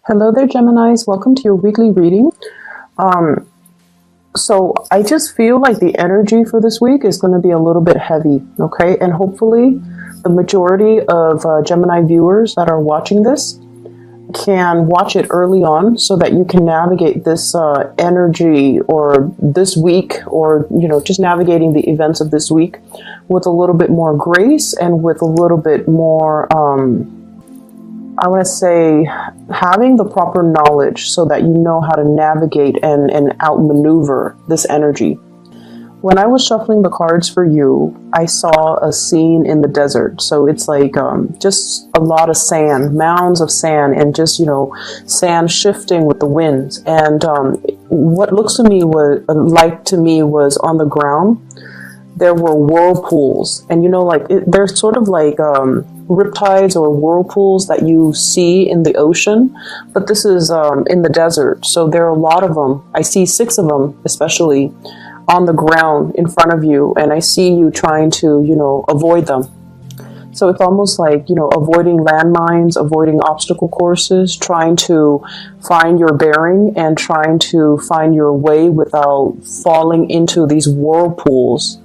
Hello there, Geminis. Welcome to your weekly reading. So I just feel like the energy for this week is going to be a little bit heavy, okay? And hopefully the majority of Gemini viewers that are watching this can watch it early on so that you can navigate this energy or this week, or, just navigating the events of this week with a little bit more grace and with a little bit more, I want to say, having the proper knowledge so that you know how to navigate and outmaneuver this energy. When I was shuffling the cards for you, I saw a scene in the desert. So it's like just a lot of sand, mounds of sand, and just, sand shifting with the winds. And what looks to me was on the ground, there were whirlpools. And, they're sort of like riptides or whirlpools that you see in the ocean, but this is in the desert. So there are a lot of them. I see 6 of them, especially on the ground in front of you, and I see you trying to, avoid them. So it's almost like, avoiding landmines, avoiding obstacle courses, trying to find your bearing and trying to find your way without falling into these whirlpools.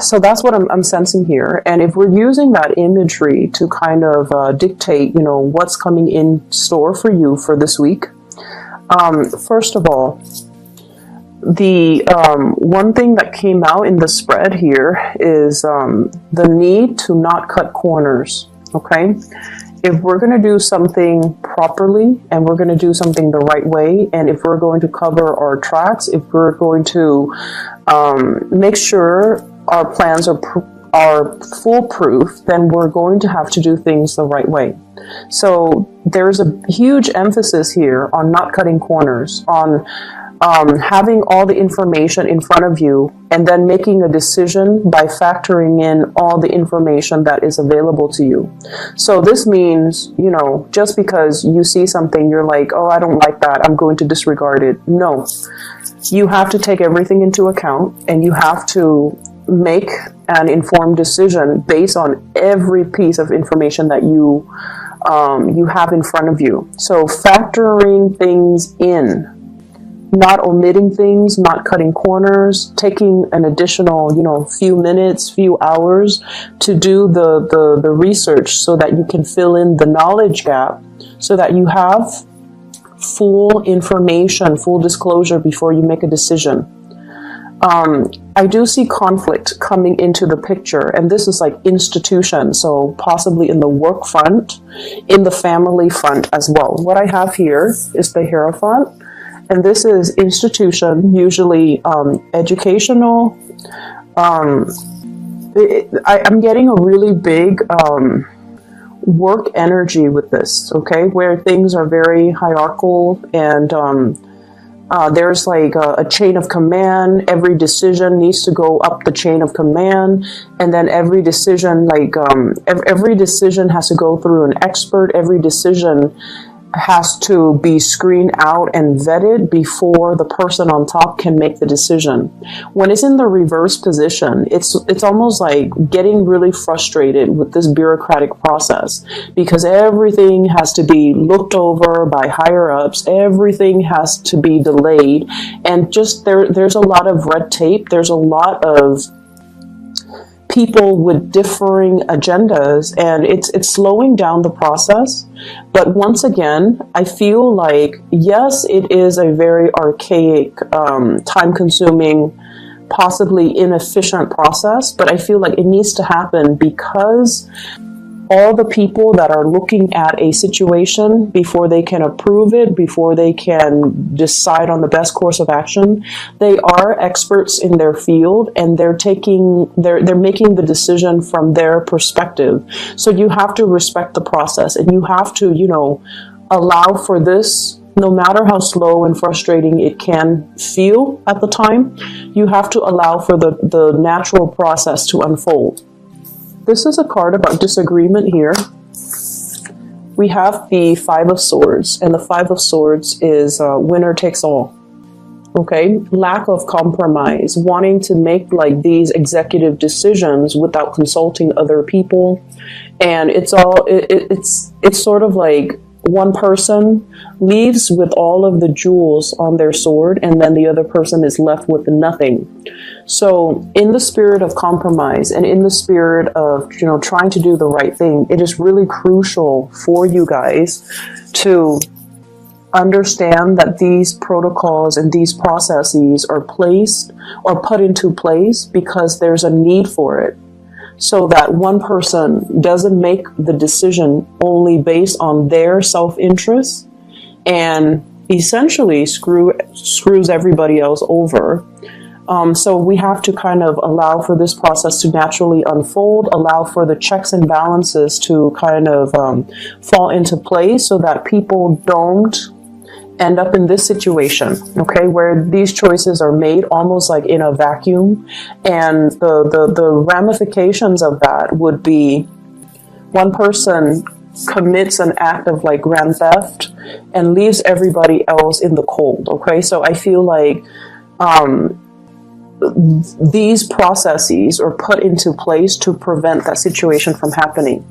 So that's what I'm sensing here. And if we're using that imagery to kind of dictate, what's coming in store for you for this week, first of all, the one thing that came out in the spread here is the need to not cut corners, okay? If we're going to do something properly and we're going to do something the right way, and if we're going to cover our tracks, if we're going to make sure our plans are foolproof, then we're going to have to do things the right way. So there's a huge emphasis here on not cutting corners, on having all the information in front of you and then making a decision by factoring in all the information that is available to you. So this means, just because you see something, you're like, oh, I don't like that, I'm going to disregard it. No, you have to take everything into account, and you have to make an informed decision based on every piece of information that you have in front of you. So factoring things in, not omitting things, not cutting corners, taking an additional, few minutes, few hours to do the research so that you can fill in the knowledge gap, so that you have full information, full disclosure before you make a decision. I do see conflict coming into the picture, and this is like institution, so possibly in the work front, in the family front as well. What I have here is the Hierophant. And this is institution, usually educational. I'm getting a really big work energy with this, okay, where things are very hierarchical, and there's like a chain of command. Every decision needs to go up the chain of command, and then every decision, every decision has to go through an expert. Every decision has to be screened out and vetted before the person on top can make the decision. When it's in the reverse position, it's almost like getting really frustrated with this bureaucratic process, because everything has to be looked over by higher ups, everything has to be delayed, and just there's a lot of red tape, there's a lot of people with differing agendas, and it's slowing down the process. But once again, I feel like, yes, it is a very archaic, time-consuming, possibly inefficient process, but I feel like it needs to happen because all the people that are looking at a situation before they can approve it, before they can decide on the best course of action, they are experts in their field, and they're making the decision from their perspective. So you have to respect the process, and you have to, allow for this. No matter how slow and frustrating it can feel at the time, you have to allow for the natural process to unfold. This is a card about disagreement here. We have the 5 of Swords, and the 5 of Swords is winner takes all. Okay, lack of compromise, wanting to make like these executive decisions without consulting other people, and it's sort of like one person leaves with all of the jewels on their sword, and then the other person is left with nothing. So in the spirit of compromise and in the spirit of, trying to do the right thing, it is really crucial for you guys to understand that these protocols and these processes are placed or put into place because there's a need for it. So that one person doesn't make the decision only based on their self-interest and essentially screws everybody else over. So we have to kind of allow for this process to naturally unfold, allow for the checks and balances to kind of fall into place so that people don't end up in this situation, okay, where these choices are made almost like in a vacuum. And the ramifications of that would be one person commits an act of like grand theft and leaves everybody else in the cold, okay? So I feel like these processes are put into place to prevent that situation from happening.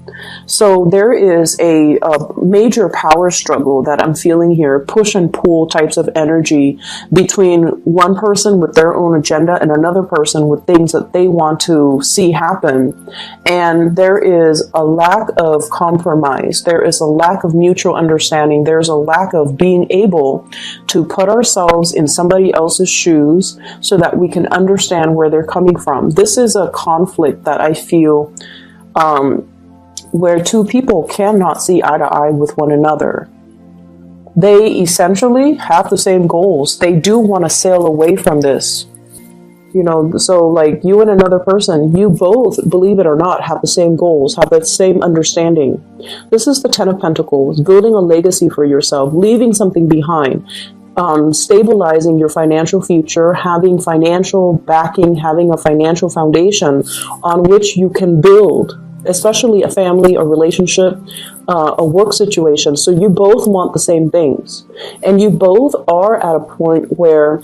So there is a major power struggle that I'm feeling here, push and pull types of energy between one person with their own agenda and another person with things that they want to see happen. And there is a lack of compromise. There is a lack of mutual understanding. There's a lack of being able to put ourselves in somebody else's shoes so that we can understand where they're coming from. This is a conflict that I feel where two people cannot see eye to eye with one another. They essentially have the same goals. They do want to sail away from this. So like you and another person, you both, believe it or not, have the same goals, have the same understanding. This is the Ten of Pentacles, building a legacy for yourself, leaving something behind. Stabilizing your financial future, having financial backing, having a financial foundation on which you can build, especially a family, a relationship, a work situation. So you both want the same things. And you both are at a point where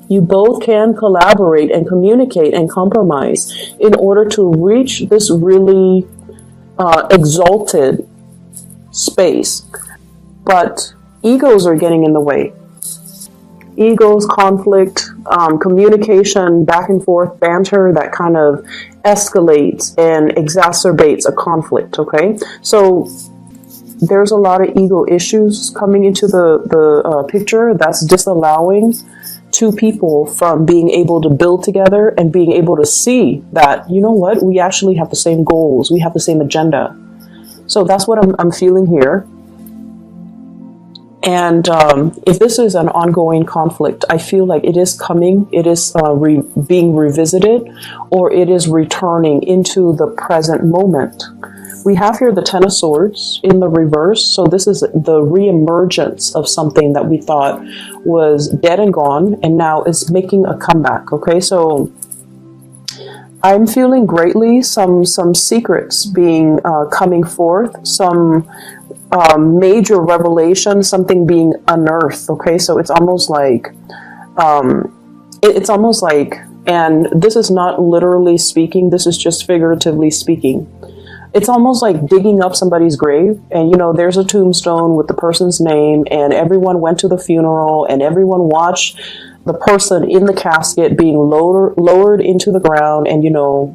you both can collaborate and communicate and compromise in order to reach this really exalted space. But egos are getting in the way. Egos, conflict, communication, back and forth, banter that kind of escalates and exacerbates a conflict, okay? So there's a lot of ego issues coming into the picture that's disallowing two people from being able to build together and being able to see that, you know what, we actually have the same goals, we have the same agenda. So that's what I'm feeling here. And if this is an ongoing conflict, I feel like it is coming, it is being revisited, or it is returning into the present moment. We have here the Ten of Swords in the reverse. So this is the reemergence of something that we thought was dead and gone, and now is making a comeback. Okay, so I'm feeling greatly some secrets being coming forth, some major revelation, something being unearthed. Okay, so it's almost like and this is not literally speaking, this is just figuratively speaking. It's almost like digging up somebody's grave, and there's a tombstone with the person's name, and everyone went to the funeral, and everyone watched the person in the casket being lowered into the ground, and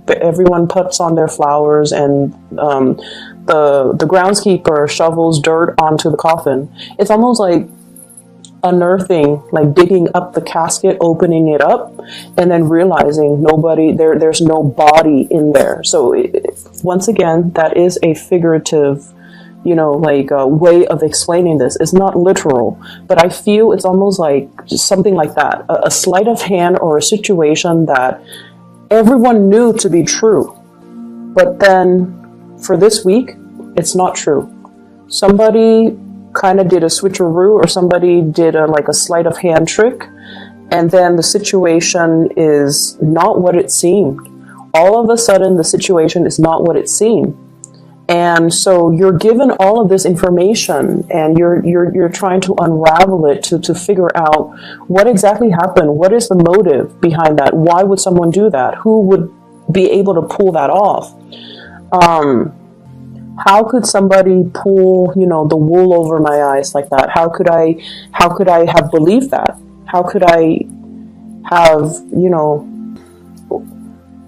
everyone puts on their flowers, and the groundskeeper shovels dirt onto the coffin. It's almost like unearthing, like digging up the casket, opening it up, and then realizing there's no body in there. So once again, that is a figurative, a way of explaining this. It's not literal, but I feel it's almost like just something like that, a sleight of hand or a situation that everyone knew to be true, but then for this week, it's not true. Somebody kind of did a switcheroo, or somebody did a sleight of hand trick, and then the situation is not what it seemed. All of a sudden, the situation is not what it seemed. And so you're given all of this information, and you're trying to unravel it to figure out what exactly happened. What is the motive behind that? Why would someone do that? Who would be able to pull that off? How could somebody pull, the wool over my eyes like that? How could I have believed that? How could I have,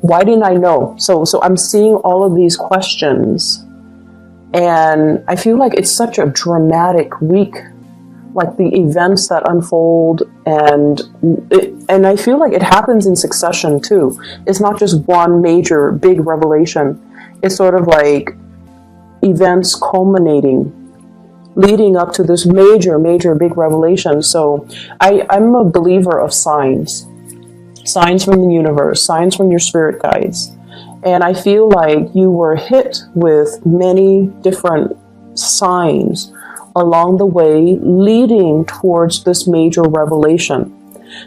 why didn't I know? So I'm seeing all of these questions, and I feel like it's such a dramatic week, like the events that unfold, and I feel like it happens in succession too. It's not just one major big revelation. It's sort of like events culminating, leading up to this major big revelation. So I'm a believer of signs from the universe, signs from your spirit guides. And I feel like you were hit with many different signs along the way leading towards this major revelation.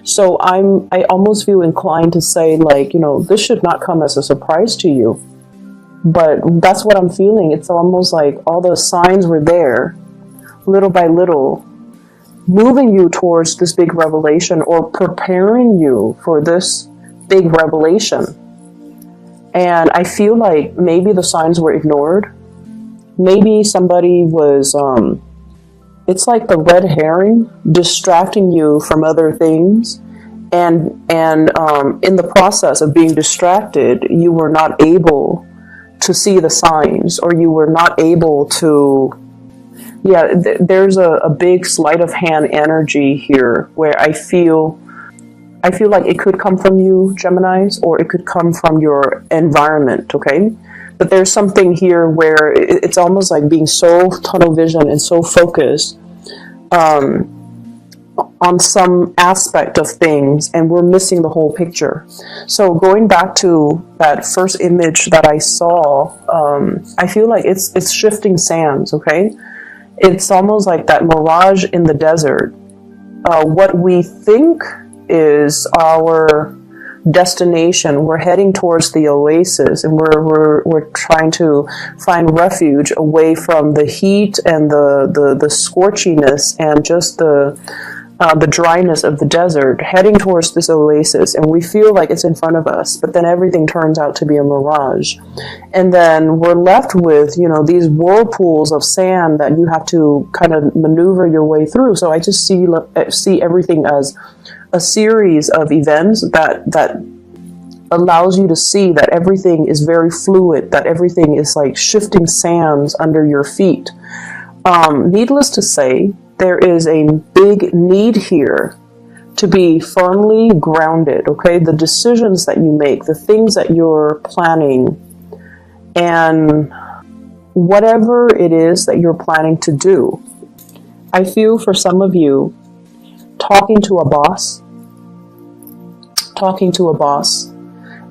So I almost feel inclined to say, like, this should not come as a surprise to you. But that's what I'm feeling. It's almost like all the signs were there, little by little, moving you towards this big revelation, or preparing you for this big revelation. And I feel like maybe the signs were ignored. Maybe somebody was, it's like the red herring distracting you from other things. And in the process of being distracted, you were not able to see the signs, or you were not able to, there's a big sleight of hand energy here where I feel like it could come from you, Geminis, or it could come from your environment, okay? But there's something here where it's almost like being so tunnel vision and so focused on some aspect of things, and we're missing the whole picture. So going back to that first image that I saw, I feel like it's shifting sands, okay? It's almost like that mirage in the desert. What we think is our destination, we're heading towards the oasis, and we're trying to find refuge away from the heat and the scorchiness and just the dryness of the desert, heading towards this oasis, and we feel like it's in front of us, but then everything turns out to be a mirage. And then we're left with, these whirlpools of sand that you have to kind of maneuver your way through. So I just see everything as a series of events that allows you to see that everything is very fluid, that everything is like shifting sands under your feet. Needless to say, there is a big need here to be firmly grounded, okay? The decisions that you make, the things that you're planning, and whatever it is that you're planning to do. I feel for some of you, talking to a boss,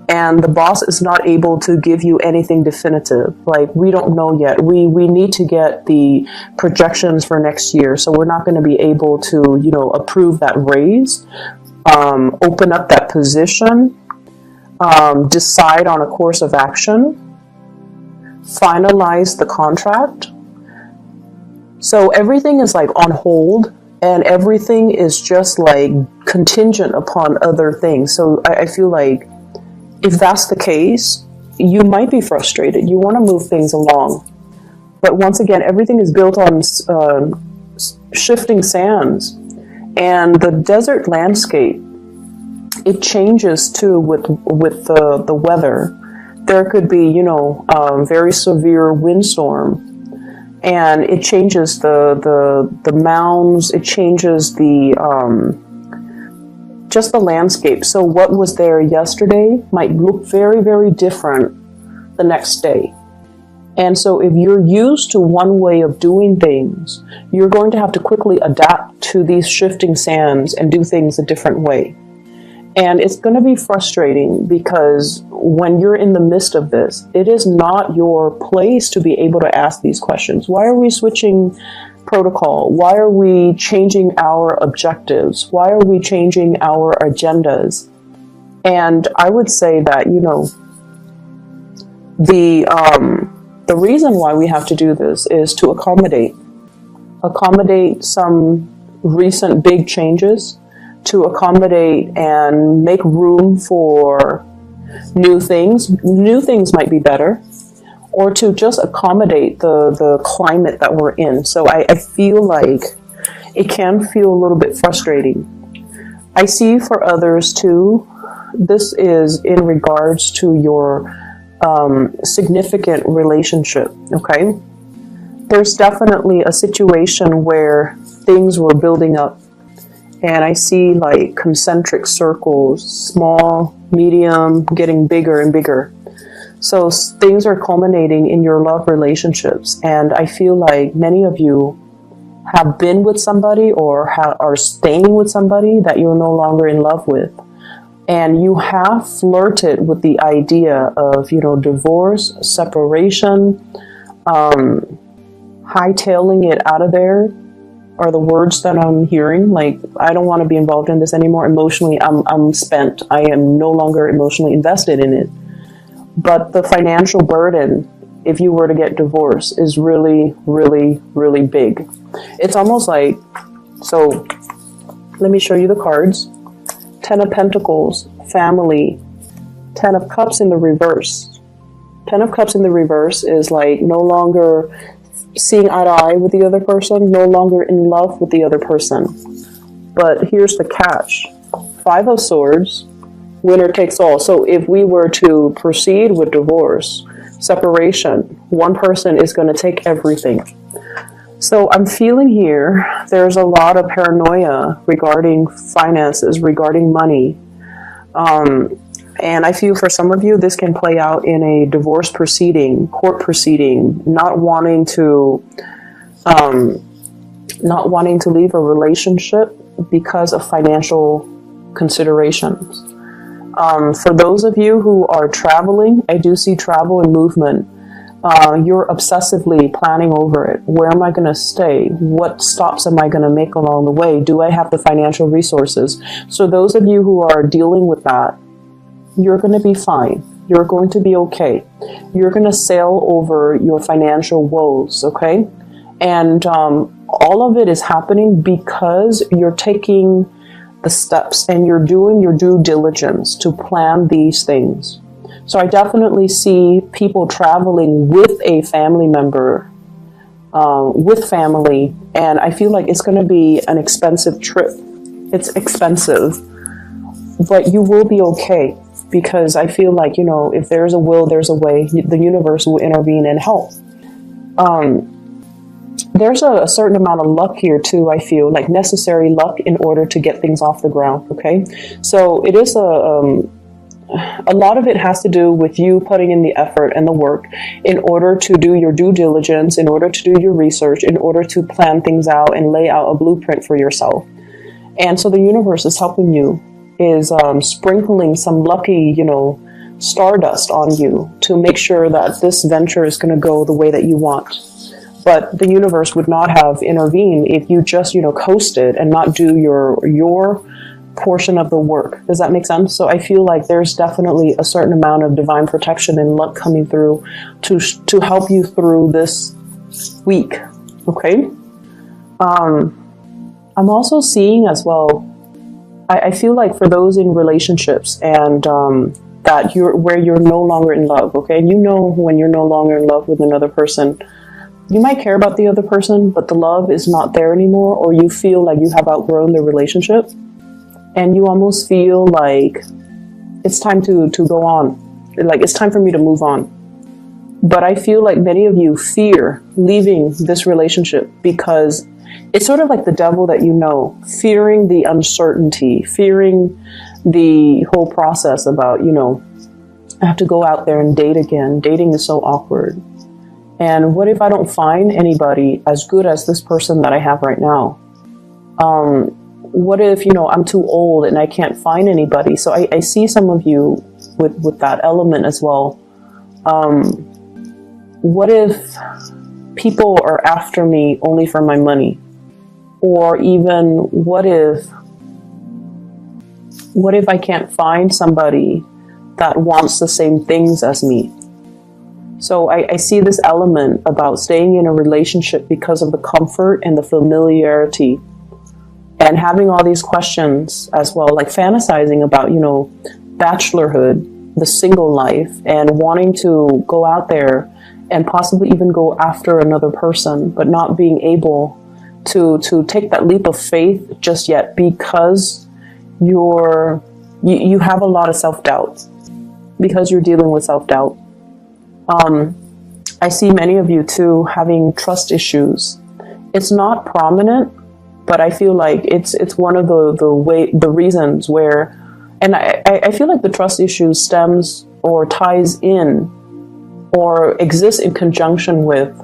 and the boss is not able to give you anything definitive. Like, we don't know yet. We need to get the projections for next year, so we're not going to be able to, approve that raise, open up that position, decide on a course of action, finalize the contract. So everything is like on hold, and everything is just like contingent upon other things. So I feel like if that's the case, you might be frustrated. You want to move things along. But once again, everything is built on shifting sands. And the desert landscape, it changes too with the weather. There could be, very severe windstorm. And it changes the mounds, it changes just the landscape. So what was there yesterday might look very, very different the next day. And so if you're used to one way of doing things, you're going to have to quickly adapt to these shifting sands and do things a different way. And it's going to be frustrating because when you're in the midst of this, it is not your place to be able to ask these questions. Why are we switching protocol? Why are we changing our objectives? Why are we changing our agendas? And I would say that, the reason why we have to do this is to accommodate some recent big changes, to accommodate and make room for new things. New things might be better, or to just accommodate the climate that we're in. So I feel like it can feel a little bit frustrating. I see for others too, this is in regards to your significant relationship, okay? There's definitely a situation where things were building up, and I see like concentric circles, small, medium, getting bigger and bigger. So things are culminating in your love relationships, and I feel like many of you have been with somebody or are staying with somebody that you're no longer in love with. And you have flirted with the idea of, divorce, separation, hightailing it out of there are the words that I'm hearing. Like, I don't want to be involved in this anymore. Emotionally, I'm spent. I am no longer emotionally invested in it. But the financial burden, if you were to get divorced, is really, really, really big. It's almost like, so let me show you the cards. 10 of Pentacles, family. 10 of Cups in the reverse. 10 of Cups in the reverse is like no longer seeing eye to eye with the other person, no longer in love with the other person. But here's the catch. 5 of Swords, winner takes all. So if we were to proceed with divorce, separation, one person is going to take everything. So I'm feeling here there's a lot of paranoia regarding finances, regarding money. And I feel for some of you, this can play out in a divorce proceeding, court proceeding, not wanting to leave a relationship because of financial considerations. For those of you who are traveling, I do see travel and movement. You're obsessively planning over it. Where am I going to stay? What stops am I going to make along the way? Do I have the financial resources? So those of you who are dealing with that, you're going to be fine. You're going to be okay. You're going to sail over your financial woes, okay? And all of it is happening because you're taking the steps and you're doing your due diligence to plan these things. So I definitely see people traveling with a family member, with family, and I feel like it's going to be an expensive trip. It's expensive, but you will be okay, because I feel like, if there's a will, there's a way. The universe will intervene and help. There's a certain amount of luck here too, I feel, like necessary luck in order to get things off the ground, okay? So it is a lot of it has to do with you putting in the effort and the work in order to do your due diligence, in order to do your research, in order to plan things out and lay out a blueprint for yourself. And so the universe is helping you, is sprinkling some lucky, stardust on you to make sure that this venture is going to go the way that you want. But the universe would not have intervened if you just, coasted and not do your portion of the work. Does that make sense? So I feel like there's definitely a certain amount of divine protection and luck coming through to help you through this week. Okay. I'm also seeing as well, I feel like for those in relationships and that where you're no longer in love, okay? And when you're no longer in love with another person, you might care about the other person, but the love is not there anymore, or you feel like you have outgrown the relationship, and you almost feel like it's time to go on. Like, it's time for me to move on. But I feel like many of you fear leaving this relationship because it's sort of like the devil that fearing the uncertainty, fearing the whole process about, I have to go out there and date again. Dating is so awkward. And what if I don't find anybody as good as this person that I have right now? What if, I'm too old and I can't find anybody? So I see some of you with that element as well. What if people are after me only for my money? Or even what if I can't find somebody that wants the same things as me? So I see this element about staying in a relationship because of the comfort and the familiarity, and having all these questions as well, like fantasizing about, bachelorhood, the single life, and wanting to go out there and possibly even go after another person, but not being able to take that leap of faith just yet because you have a lot of self-doubt, because you're dealing with self-doubt. I see many of you too having trust issues. It's not prominent, but I feel like it's one of the reasons where, and I feel like the trust issue stems or ties in or exists in conjunction with,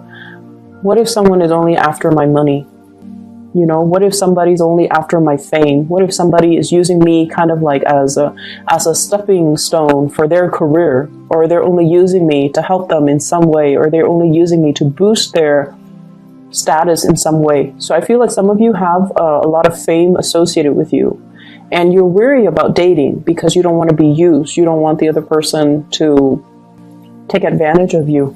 what if someone is only after my money? You know, what if somebody's only after my fame? What if somebody is using me kind of like as a stepping stone for their career, or they're only using me to help them in some way, or they're only using me to boost their status in some way? So I feel like some of you have a lot of fame associated with you, and you're weary about dating because you don't want to be used. You don't want the other person to take advantage of you.